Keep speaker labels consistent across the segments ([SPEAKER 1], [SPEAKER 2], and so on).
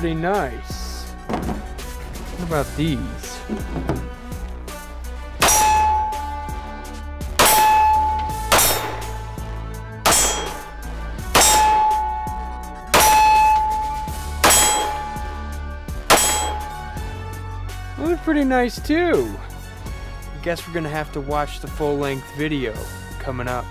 [SPEAKER 1] pretty nice. What about these? Look pretty nice too. Guess we're gonna have to watch the full-length video coming up.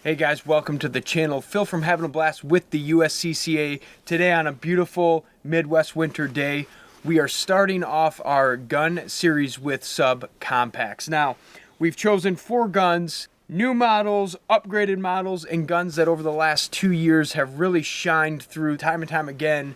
[SPEAKER 1] Hey guys, welcome to the channel. Phil from Having a Blast with the USCCA. Today on a beautiful Midwest winter day, we are starting off our gun series with subcompacts. Now, we've chosen 4 guns, new models, upgraded models, and guns that over the last 2 years have really shined through time and time again.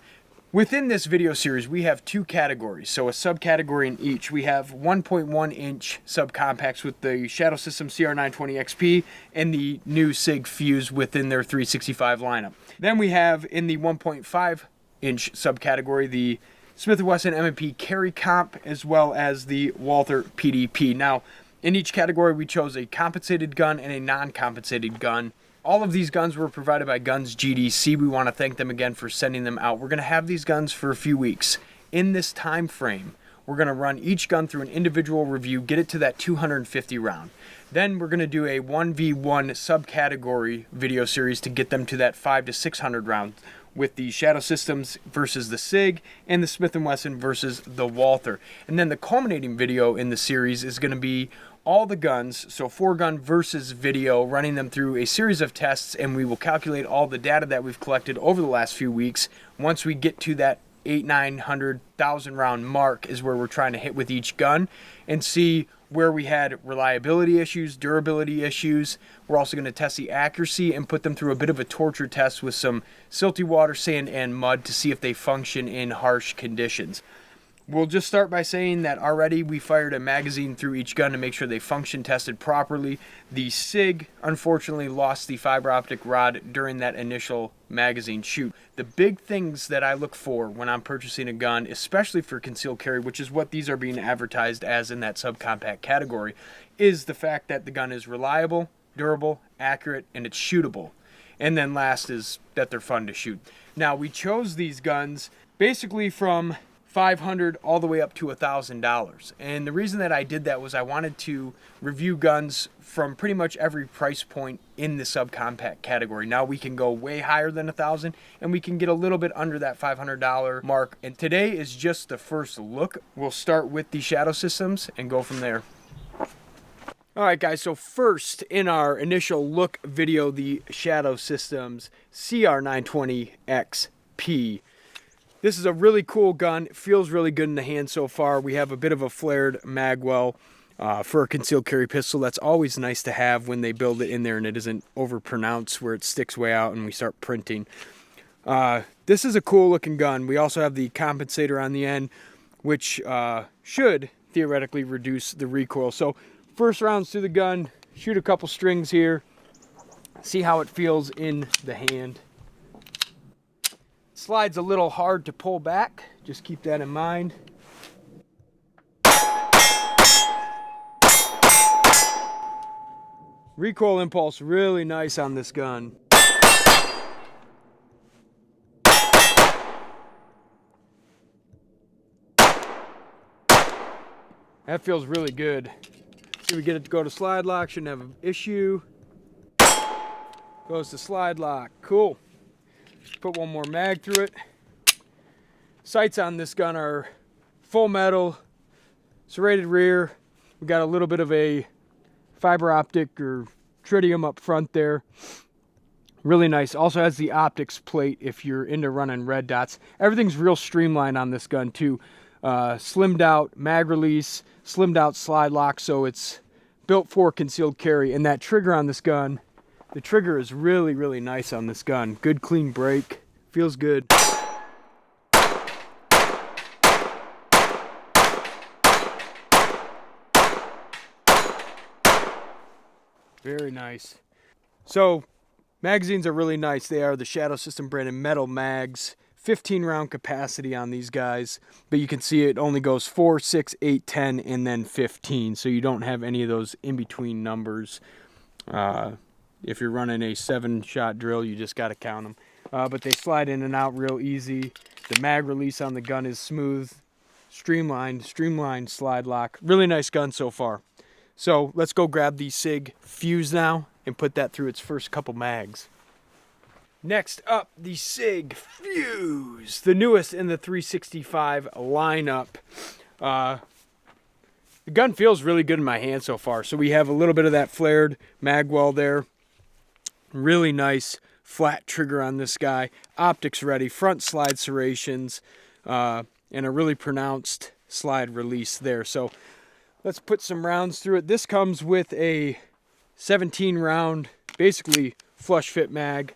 [SPEAKER 1] Within this video series, we have 2 categories, so a subcategory in each. We have 1.1 inch subcompacts with the Shadow System CR920 XP and the new Sig Fuse within their 365 lineup. Then we have in the 1.5 inch subcategory the Smith & Wesson M&P Carry Comp as well as the Walther PDP. Now, in each category, we chose a compensated gun and a non-compensated gun. All of these guns were provided by Guns GDC. We want to thank them again for sending them out. We're going to have these guns for a few weeks. In this time frame, we're going to run each gun through an individual review, get it to that 250 round. Then we're going to do a 1v1 subcategory video series to get them to that 500 to 600 round with the Shadow Systems versus the Sig and the Smith & Wesson versus the Walther. And then the culminating video in the series is going to be all the guns, so 4-gun versus video, running them through a series of tests, and we will calculate all the data that we've collected over the last few weeks. Once we get to that 800,000-900,000 round mark is where we're trying to hit with each gun and see where we had reliability issues, durability issues. We're also going to test the accuracy and put them through a bit of a torture test with some silty water, sand, and mud to see if they function in harsh conditions. We'll just start by saying that already we fired a magazine through each gun to make sure they function tested properly. The Sig unfortunately lost the fiber optic rod during that initial magazine shoot. The big things that I look for when I'm purchasing a gun, especially for concealed carry, which is what these are being advertised as in that subcompact category, is the fact that the gun is reliable, durable, accurate, and it's shootable. And then last is that they're fun to shoot. Now, we chose these guns basically from $500 all the way up to $1,000. And the reason that I did that was I wanted to review guns from pretty much every price point in the subcompact category. Now we can go way higher than $1,000 and we can get a little bit under that $500 mark. And today is just the first look. We'll start with the Shadow Systems and go from there. Alright guys, so first in our initial look video, the Shadow Systems CR920 XP. This is a really cool gun. It feels really good in the hand so far. We have a bit of a flared magwell for a concealed carry pistol. That's always nice to have when they build it in there and it isn't overpronounced where it sticks way out and we start printing. This is a cool looking gun. We also have the compensator on the end, which should theoretically reduce the recoil. So first rounds through the gun, shoot a couple strings here, see how it feels in the hand. Slide's a little hard to pull back, just keep that in mind. Recoil impulse really nice on this gun. That feels really good. See, we get it to go to slide lock, shouldn't have an issue. Goes to slide lock, cool. Put one more mag through it. Sights on this gun are full metal, serrated rear. We got a little bit of a fiber optic or tritium up front there. Really nice. Also has the optics plate if you're into running red dots. Everything's real streamlined on this gun too. Slimmed out mag release, slimmed out slide lock, so it's built for concealed carry. And that trigger on this gun, the trigger is really, really nice on this gun. Good clean break. Feels good. Very nice. So magazines are really nice. They are the Shadow System branded metal mags. 15 round capacity on these guys, but you can see it only goes 4, 6, 8, 10, and then 15. So you don't have any of those in between numbers. If you're running a 7-shot drill, you just got to count them. But they slide in and out real easy. The mag release on the gun is smooth, streamlined slide lock. Really nice gun so far. So let's go grab the Sig Fuse now and put that through its first couple mags. Next up, the Sig Fuse, the newest in the 365 lineup. The gun feels really good in my hand so far. So we have a little bit of that flared mag well there. Really nice flat trigger on this guy. Optics ready, front slide serrations, and a really pronounced slide release there. So let's put some rounds through it. This comes with a 17 round, basically flush fit mag.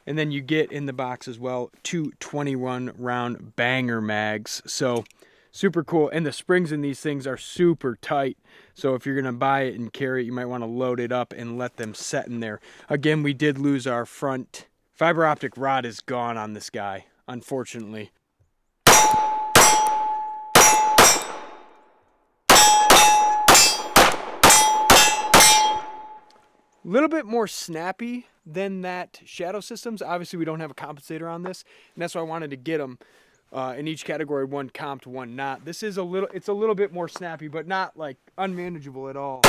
[SPEAKER 1] And then you get in the box as well 2 21 round banger mags. So super cool. And the springs in these things are super tight. So if you're going to buy it and carry it, you might want to load it up and let them set in there. Again, we did lose our front fiber optic rod is gone on this guy, unfortunately. A little bit more snappy than that Shadow Systems. Obviously, we don't have a compensator on this, and that's why I wanted to get them in each category, one comped, one not. This is it's a little bit more snappy, but not like unmanageable at all.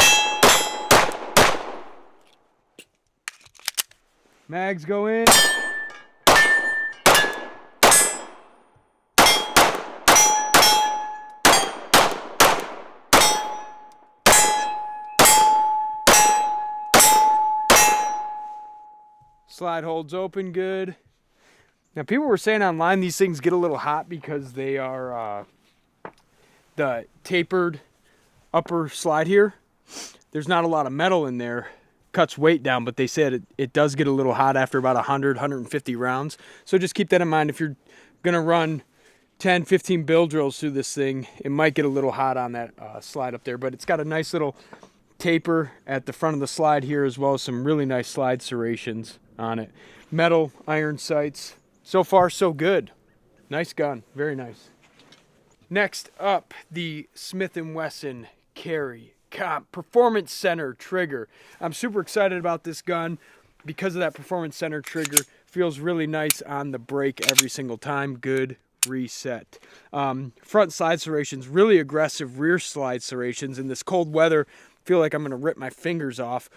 [SPEAKER 1] Mags go in. Slide holds open good. Now people were saying online these things get a little hot because they are the tapered upper slide here. There's not a lot of metal in there. Cuts weight down, but they said it does get a little hot after about 100, 150 rounds. So just keep that in mind. If you're going to run 10, 15 bill drills through this thing, it might get a little hot on that slide up there. But it's got a nice little taper at the front of the slide here, as well as some really nice slide serrations on it. Metal iron sights. So far so good. Nice gun, very nice. Next up, the Smith & Wesson Carry Comp Performance Center trigger. I'm super excited about this gun because of that Performance Center trigger. Feels really nice on the break every single time. Good reset. Front slide serrations, really aggressive rear slide serrations. In this cold weather, feel like I'm going to rip my fingers off.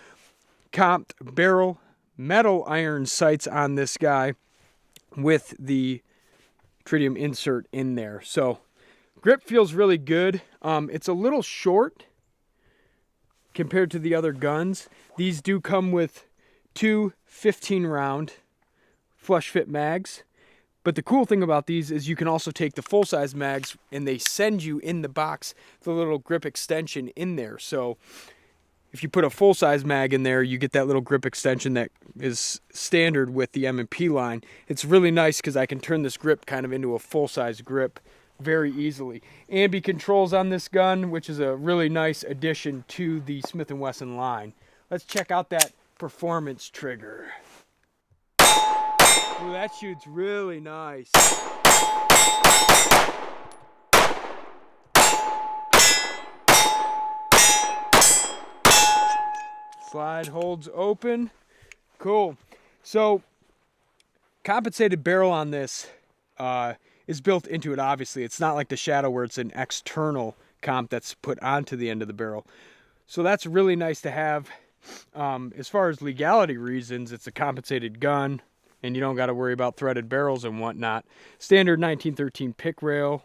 [SPEAKER 1] Comped barrel metal iron sights on this guy with the tritium insert in there. So grip feels really good. It's a little short compared to the other guns. These do come with 2 15 round flush fit mags. But the cool thing about these is you can also take the full size mags and they send you in the box the little grip extension in there. So if you put a full-size mag in there, you get that little grip extension that is standard with the M&P line. It's really nice because I can turn this grip kind of into a full-size grip very easily. Ambi controls on this gun, which is a really nice addition to the Smith & Wesson line. Let's check out that performance trigger. Ooh, that shoots really nice. Slide holds open. Cool. So compensated barrel on this is built into it, obviously. It's not like the Shadow where it's an external comp that's put onto the end of the barrel. So that's really nice to have. As far as legality reasons, it's a compensated gun. and you don't got to worry about threaded barrels and whatnot. Standard 1913 pick rail,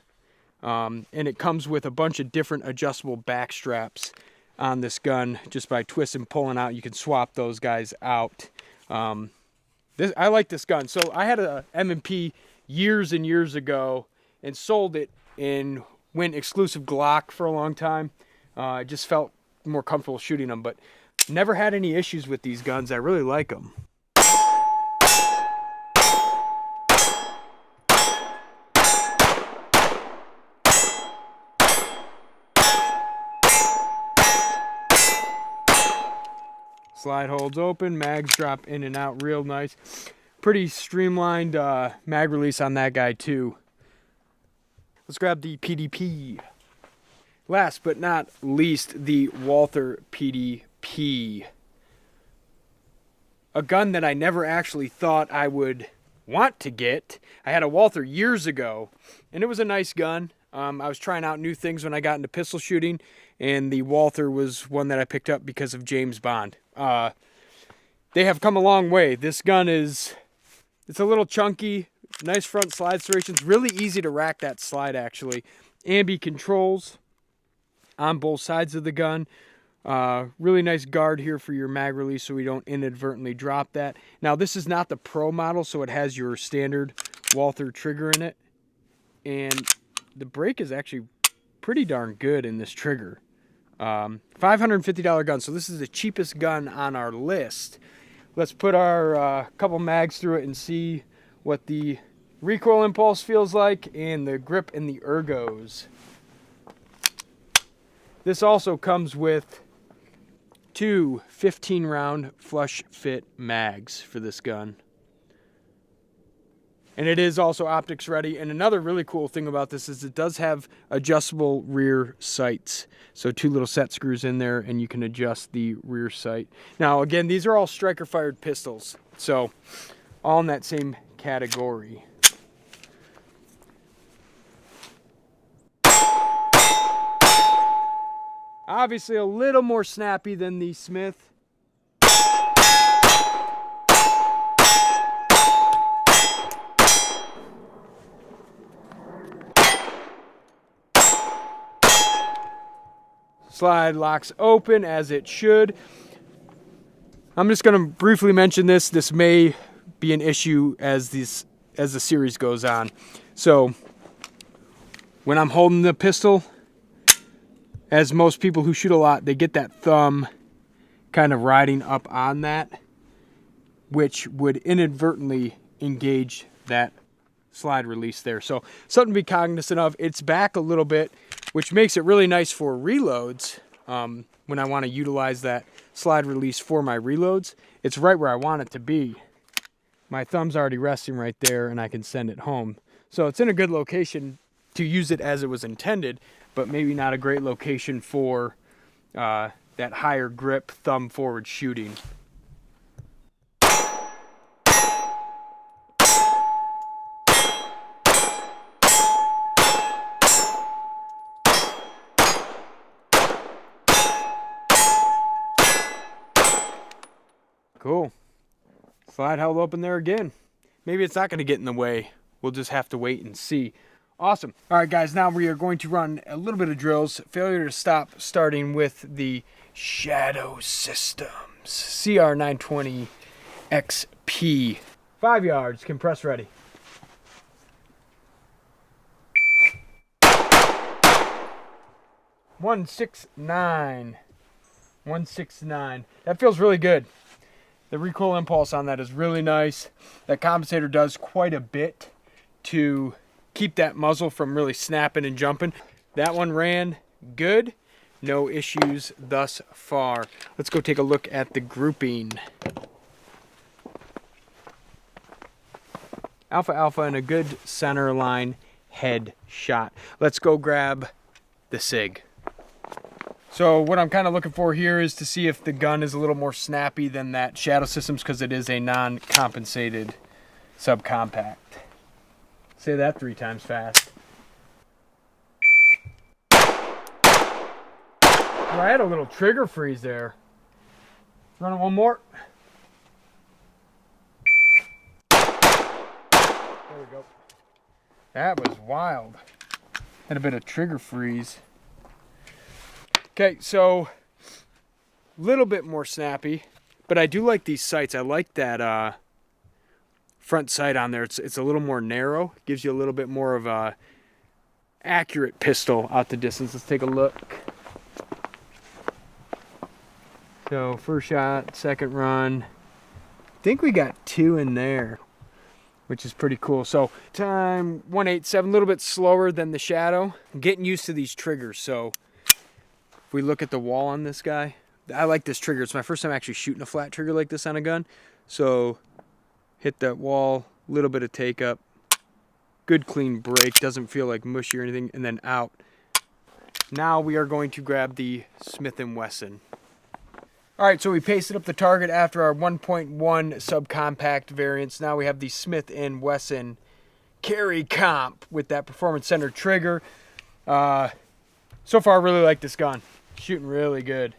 [SPEAKER 1] and it comes with a bunch of different adjustable back straps on this gun. Just by twisting, pulling out, you can swap those guys out. I like this gun. So I had a M&P years and years ago and sold it and went exclusive Glock for a long time. I just felt more comfortable shooting them, but never had any issues with these guns. I really like them. Slide holds open, mags drop in and out real nice. Pretty streamlined mag release on that guy too. Let's grab the PDP. Last but not least, the Walther PDP. A gun that I never actually thought I would want to get. I had a Walther years ago, and it was a nice gun. I was trying out new things when I got into pistol shooting, and the Walther was one that I picked up because of James Bond. They have come a long way. This gun it's a little chunky, nice front slide serrations, really easy to rack that slide actually. Ambi controls on both sides of the gun. Really nice guard here for your mag release so we don't inadvertently drop that. Now this is not the Pro model, so it has your standard Walther trigger in it. And the brake is actually pretty darn good in this trigger. $550 gun, so this is the cheapest gun on our list. Let's put our couple mags through it and see what the recoil impulse feels like and the grip and the ergos. This also comes with two 15-round flush fit mags for this gun. And it is also optics ready. And another really cool thing about this is it does have adjustable rear sights. So two little set screws in there and you can adjust the rear sight. Now again, these are all striker fired pistols. So all in that same category. Obviously a little more snappy than the Smith. Slide locks open as it should. I'm just going to briefly mention this. This may be an issue as the series goes on. So when I'm holding the pistol, as most people who shoot a lot, they get that thumb kind of riding up on that, which would inadvertently engage that slide release there. So something to be cognizant of. It's back a little bit, which makes it really nice for reloads. When I want to utilize that slide release for my reloads, it's right where I want it to be. My thumb's already resting right there and I can send it home. So it's in a good location to use it as it was intended, but maybe not a great location for that higher grip thumb forward shooting. Cool. Slide held open there again. Maybe it's not going to get in the way. We'll just have to wait and see. Awesome. All right, guys, now we are going to run a little bit of drills. Failure to stop, starting with the Shadow Systems CR920 XP. 5 yards, compress ready. .169. .169. That feels really good. The recoil impulse on that is really nice. That compensator does quite a bit to keep that muzzle from really snapping and jumping. That one ran good. No issues thus far. Let's go take a look at the grouping. Alpha alpha and a good center line head shot. Let's go grab the Sig. So what I'm kind of looking for here is to see if the gun is a little more snappy than that Shadow Systems, because it is a non-compensated subcompact. Say that 3 times fast. Oh, I had a little trigger freeze there. Run it one more. That was wild. Had a bit of trigger freeze. Okay, so a little bit more snappy, but I do like these sights. I like that front sight on there. It's a little more narrow. Gives you a little bit more of a accurate pistol out the distance. Let's take a look. So first shot, second run. I think we got 2 in there, which is pretty cool. So time 187, a little bit slower than the Shadow. I'm getting used to these triggers. So if we look at the wall on this guy, I like this trigger. It's my first time actually shooting a flat trigger like this on a gun. So hit that wall, little bit of take up, good clean break, doesn't feel like mushy or anything, and then out. Now we are going to grab the Smith & Wesson. All right, so we pasted up the target after our 1.1 subcompact variants. Now we have the Smith & Wesson Carry Comp with that performance center trigger. So far, I really like this gun. Shooting really good.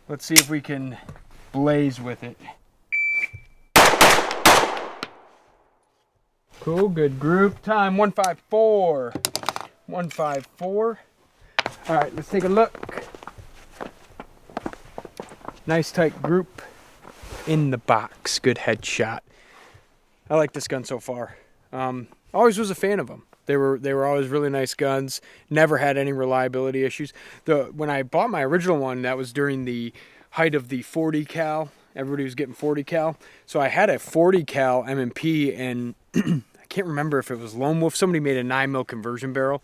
[SPEAKER 1] Let's see if we can blaze with it. Cool, good group. Time 154. 154. All right, let's take a look. Nice tight group in the box. Good headshot. I like this gun so far. Always was a fan of them. They were always really nice guns. Never had any reliability issues. When I bought my original one, that was during the height of the 40 cal. Everybody was getting 40 cal. So I had a 40 cal M&P, and I can't remember if it was Lone Wolf. Somebody made a 9mm conversion barrel,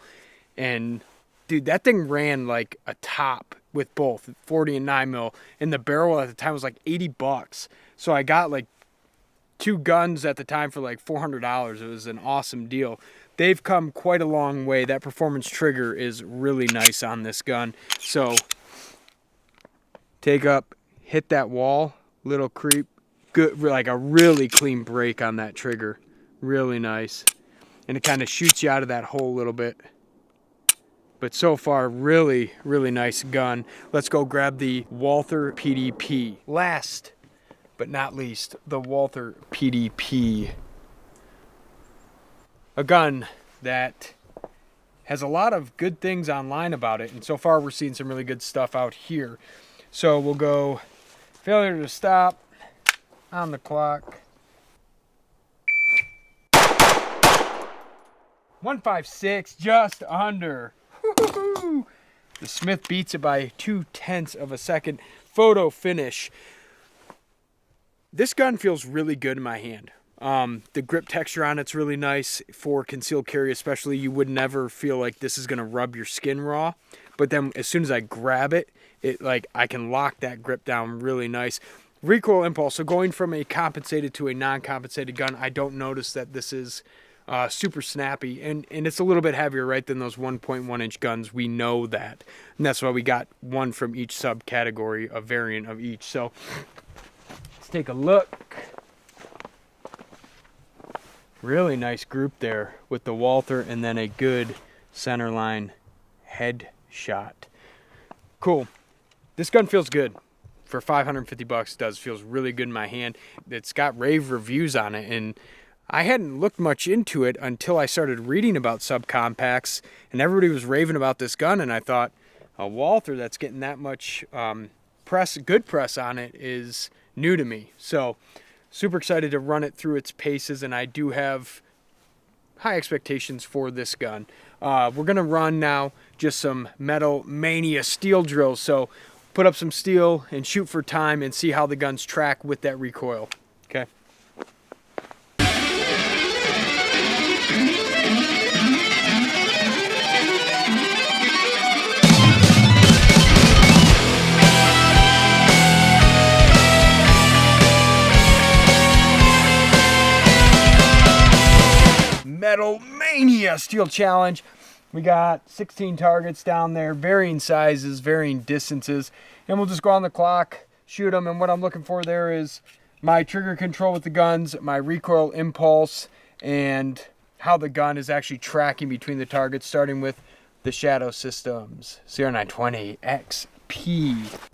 [SPEAKER 1] and dude, that thing ran like a top with both 40 and 9mm, and the barrel at the time was like $80. So I got like 2 guns at the time for like $400. It was an awesome deal. They've come quite a long way. That performance trigger is really nice on this gun. So take up, hit that wall, little creep, good, like a really clean break on that trigger. Really nice. And it kind of shoots you out of that hole a little bit. But so far, really, really nice gun. Let's go grab the Walther PDP. Last but not least, the Walther PDP. A gun that has a lot of good things online about it, and so far we're seeing some really good stuff out here. So we'll go failure to stop on the clock. 156, just under. Woo-hoo-hoo. The Smith beats it by 0.2 of a second. Photo finish. This gun feels really good in my hand. The grip texture on it's really nice for concealed carry, especially. You would never feel like this is going to rub your skin raw. But then as soon as I grab it, I can lock that grip down really nice. Recoil impulse. So going from a compensated to a non-compensated gun, I don't notice that this is super snappy. And it's a little bit heavier, right, than those 1.1 inch guns. We know that. And that's why we got one from each subcategory, a variant of each. So let's take a look. Really nice group there with the Walther and then a good centerline head shot. Cool. This gun feels good. For $550, it does. Feels really good in my hand. It's got rave reviews on it, and I hadn't looked much into it until I started reading about subcompacts, and everybody was raving about this gun, and I thought, a Walther that's getting that much good press on it is new to me. So super excited to run it through its paces, and I do have high expectations for this gun. We're going to run now just some Metal Mania steel drills. So put up some steel and shoot for time and see how the guns track with that recoil. Okay. Metal Mania Steel Challenge. We got 16 targets down there, varying sizes, varying distances, and we'll just go on the clock, shoot them, and what I'm looking for there is my trigger control with the guns, my recoil impulse, and how the gun is actually tracking between the targets, starting with the Shadow Systems CR920 XP.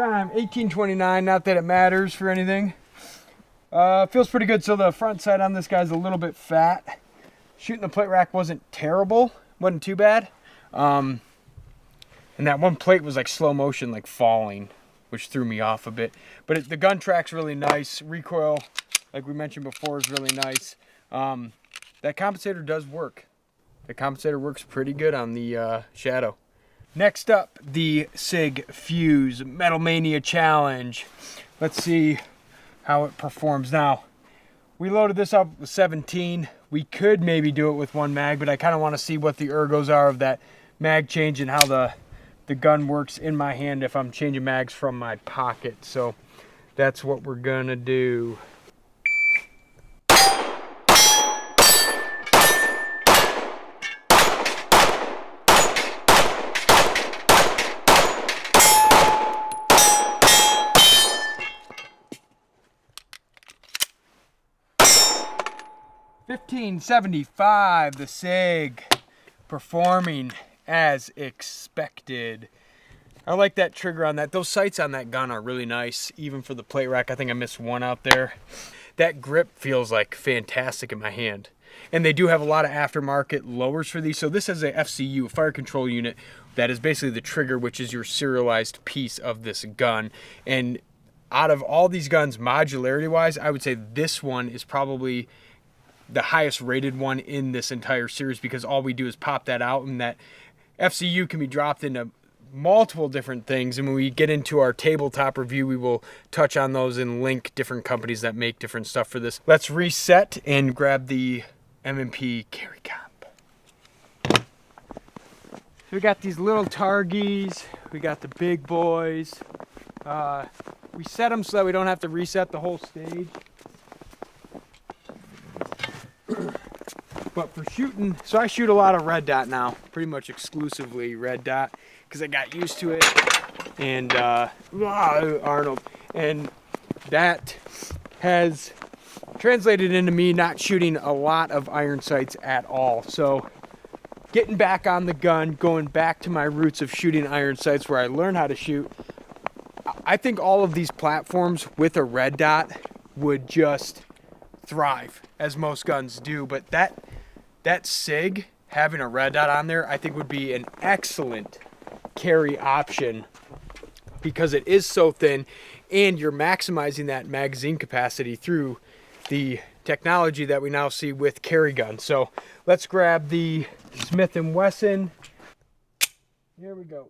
[SPEAKER 1] Time 18:29. Not that it matters for anything. Feels pretty good. So the front sight on this guy's a little bit fat. Shooting the plate rack wasn't terrible. Wasn't too bad. And that one plate was like slow motion, like falling, which threw me off a bit. But the gun track's really nice. Recoil, like we mentioned before, is really nice. That compensator does work. The compensator works pretty good on the Shadow. Next up, the Sig Fuse Metal Mania Challenge. Let's see how it performs. Now, we loaded this up with 17. We could maybe do it with one mag, but I kind of want to see what the ergos are of that mag change and how the gun works in my hand if I'm changing mags from my pocket. So that's what we're gonna do. $15.75, the Sig, performing as expected. I like that trigger on that. Those sights on that gun are really nice, even for the plate rack. I think I missed one out there. That grip feels like fantastic in my hand. And they do have a lot of aftermarket lowers for these. So this is a FCU, a fire control unit, that is basically the trigger, which is your serialized piece of this gun. And out of all these guns, modularity-wise, I would say this one is probably the highest rated one in this entire series, because all we do is pop that out, and that FCU can be dropped into multiple different things. And when we get into our tabletop review, we will touch on those and link different companies that make different stuff for this. Let's reset and grab the M&P carry comp. So we got these little targies, we got the big boys. We set them so that we don't have to reset the whole stage. But for shooting, so I shoot a lot of red dot now, pretty much exclusively red dot, because I got used to it. And Arnold, and that has translated into me not shooting a lot of iron sights at all. So getting back on the gun, going back to my roots of shooting iron sights where I learned how to shoot. I think all of these platforms with a red dot would just thrive, as most guns do. But that Sig having a red dot on there, I think would be an excellent carry option, because it is so thin and you're maximizing that magazine capacity through the technology that we now see with carry guns. So let's grab the Smith & Wesson. Here we go.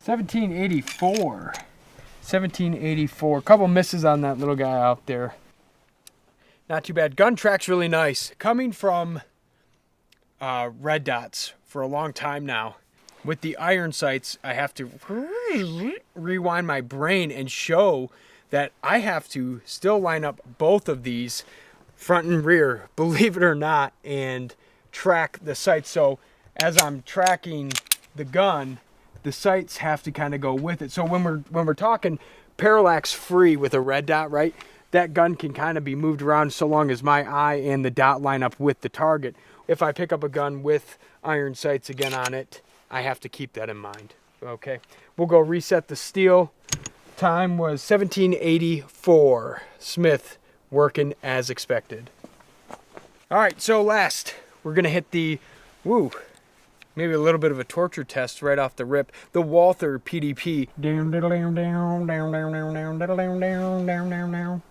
[SPEAKER 1] $17.84. A couple misses on that little guy out there. Not too bad. Gun track's really nice. Coming from red dots for a long time now, with the iron sights, I have to rewind my brain and show that I have to still line up both of these, front and rear, believe it or not, and track the sights. So as I'm tracking the gun, the sights have to kind of go with it. So when we're talking parallax free with a red dot, right, that gun can kind of be moved around so long as my eye and the dot line up with the target. If I pick up a gun with iron sights again on it, I have to keep that in mind. Okay, we'll go reset the steel. Time was 17.84. Smith working as expected. All right, so last we're gonna hit the maybe a little bit of a torture test right off the rip. The Walther PDP. Down, down, down, down, down, down, down, down, down, down, down, down, down.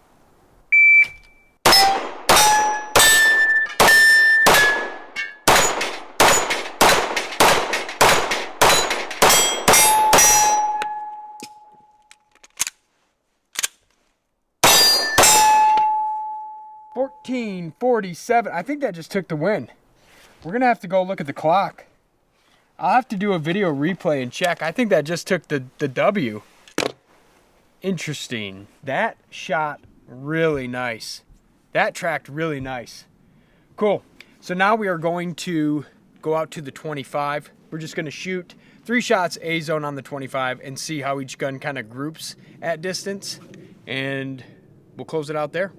[SPEAKER 1] $14.47. I think that just took the win. We're gonna have to go look at the clock. I'll have to do a video replay and check. I think that just took the W. Interesting. That shot really nice. That tracked really nice. Cool. So now we are going to go out to the 25. We're just going to shoot 3 shots A-zone on the 25 and see how each gun kind of groups at distance, and we'll close it out there.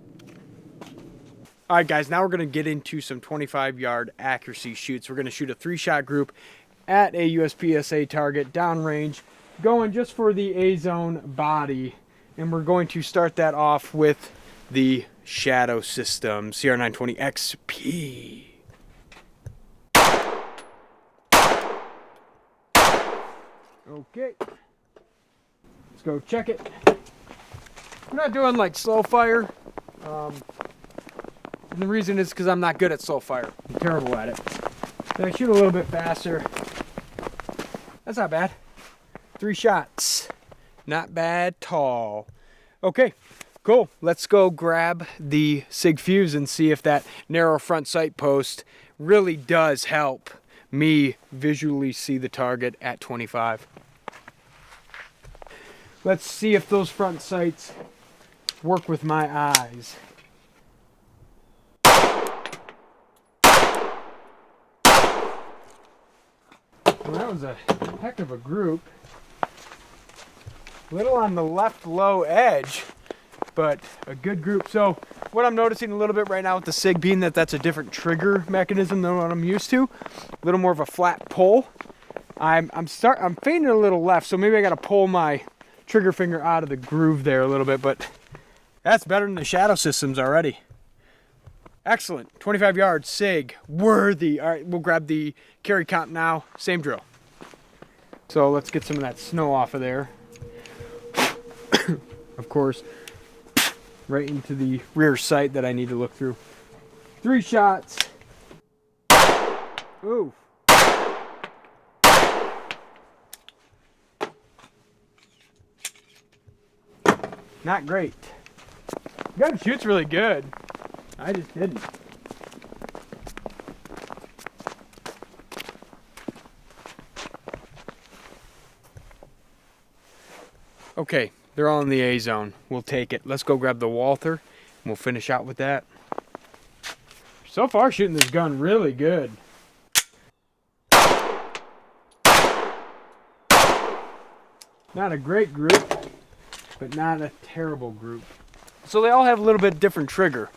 [SPEAKER 1] All right, guys, now we're going to get into some 25-yard accuracy shoots. We're going to shoot a 3-shot group at a USPSA target downrange, going just for the A-zone body, and we're going to start that off with the Shadow System CR920 XP. Okay, let's go check it. I'm not doing like slow fire, and the reason is because I'm not good at slow fire. I'm terrible at it. So I shoot a little bit faster. That's not bad. 3 shots, not bad at all. Okay, cool. Let's go grab the Sig Fuse and see if that narrow front sight post really does help me visually see the target at 25. Let's see if those front sights work with my eyes. Well, that was a heck of a group. Little on the left low edge, but a good group. So what I'm noticing a little bit right now with the Sig, being that that's a different trigger mechanism than what I'm used to, a little more of a flat pull. I'm fading a little left, so maybe I got to pull my trigger finger out of the groove there a little bit, but that's better than the Shadow Systems already. Excellent. 25 yards, Sig, worthy. All right, we'll grab the carry comp now. Same drill. So let's get some of that snow off of there. Of course, right into the rear sight that I need to look through. 3 shots. Ooh. Not great. Gun shoots really good. I just didn't. Okay, they're all in the A zone. We'll take it. Let's go grab the Walther and we'll finish out with that. So far, shooting this gun really good. Not a great group, but not a terrible group. So they all have a little bit different trigger.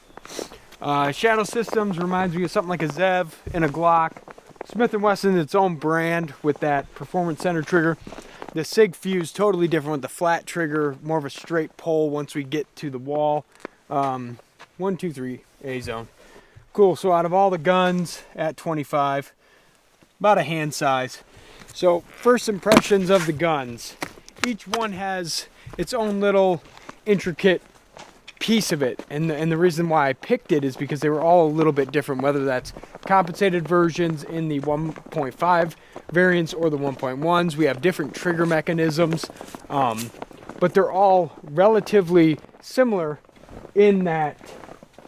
[SPEAKER 1] Shadow Systems reminds me of something like a Zev and a Glock. Smith & Wesson, its own brand with that performance center trigger. The Sig Fuse, totally different with the flat trigger, more of a straight pull once we get to the wall. 1, 2, 3, A zone. Cool, so out of all the guns at 25, about a hand size. So first impressions of the guns. Each one has its own little intricate piece of it, and the reason why I picked it is because they were all a little bit different, whether that's compensated versions in the 1.5 variants or the 1.1s. We have different trigger mechanisms, but they're all relatively similar in that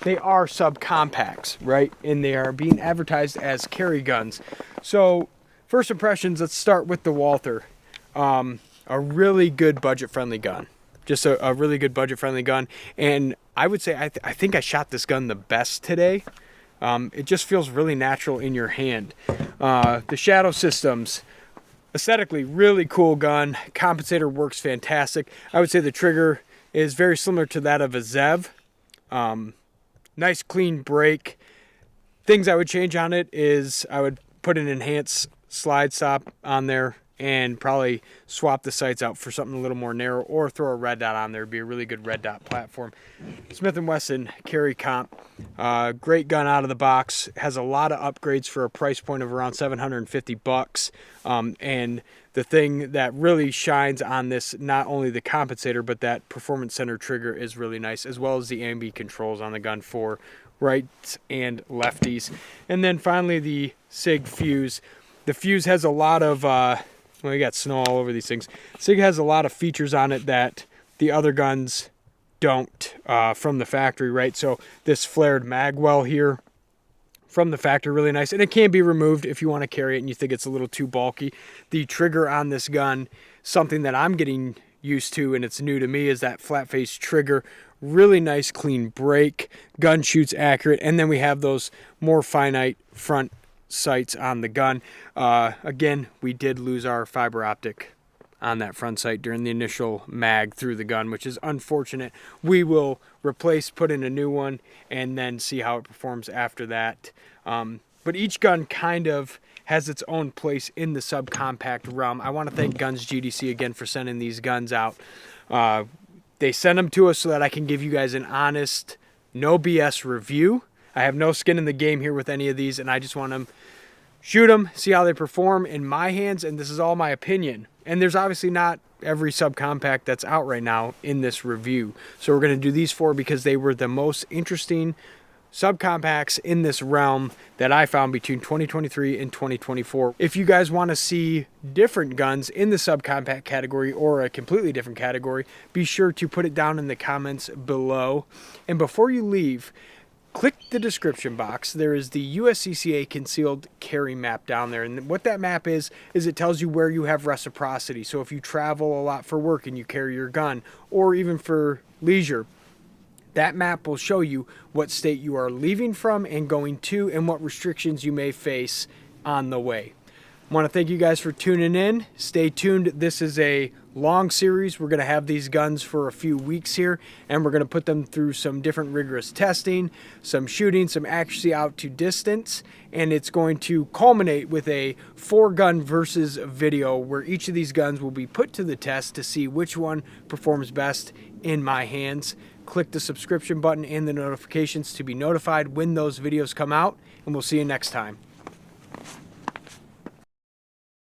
[SPEAKER 1] they are subcompacts, right? And they are being advertised as carry guns. So first impressions, let's start with the Walther. A really good budget-friendly gun. Just a really good budget-friendly gun. And I would say I think I shot this gun the best today. It just feels really natural in your hand. The Shadow Systems, aesthetically, really cool gun. Compensator works fantastic. I would say the trigger is very similar to that of a Zev. Nice clean break. Things I would change on it is I would put an enhanced slide stop on there and probably swap the sights out for something a little more narrow, or throw a red dot on there. It'd be a really good red dot platform. Smith & Wesson carry comp, great gun out of the box, has a lot of upgrades for a price point of around $750. And the thing that really shines on this, not only the compensator, but that performance center trigger is really nice, as well as the ambi controls on the gun for rights and lefties. And then finally the Sig Fuse. The Fuse has a lot of well, you got snow all over these things. Sig has a lot of features on it that the other guns don't from the factory, right? So this flared mag well here from the factory, really nice. And it can be removed if you want to carry it and you think it's a little too bulky. The trigger on this gun, something that I'm getting used to and it's new to me is that flat face trigger. Really nice clean break. Gun shoots accurate. And then we have those more finite front sights on the gun. Again, we did lose our fiber optic on that front sight during the initial mag through the gun, which is unfortunate. We will replace, put in a new one, and then see how it performs after that. But each gun kind of has its own place in the subcompact realm. I want to thank Guns GDC again for sending these guns out. They send them to us so that I can give you guys an honest, no BS review. I have no skin in the game here with any of these, and I just want to shoot them, see how they perform in my hands, and this is all my opinion. And there's obviously not every subcompact that's out right now in this review. So we're going to do these four because they were the most interesting subcompacts in this realm that I found between 2023 and 2024. If you guys want to see different guns in the subcompact category or a completely different category, be sure to put it down in the comments below. And before you leave, click the description box. There is the USCCA concealed carry map down there. And what that map is it tells you where you have reciprocity. So if you travel a lot for work and you carry your gun, or even for leisure, that map will show you what state you are leaving from and going to and what restrictions you may face on the way. I want to thank you guys for tuning in. Stay tuned. This is a long series. We're going to have these guns for a few weeks here, and we're going to put them through some different rigorous testing, some shooting, some accuracy out to distance, and it's going to culminate with a 4-gun versus video where each of these guns will be put to the test to see which one performs best in my hands. Click the subscription button and the notifications to be notified when those videos come out, and we'll see you next time.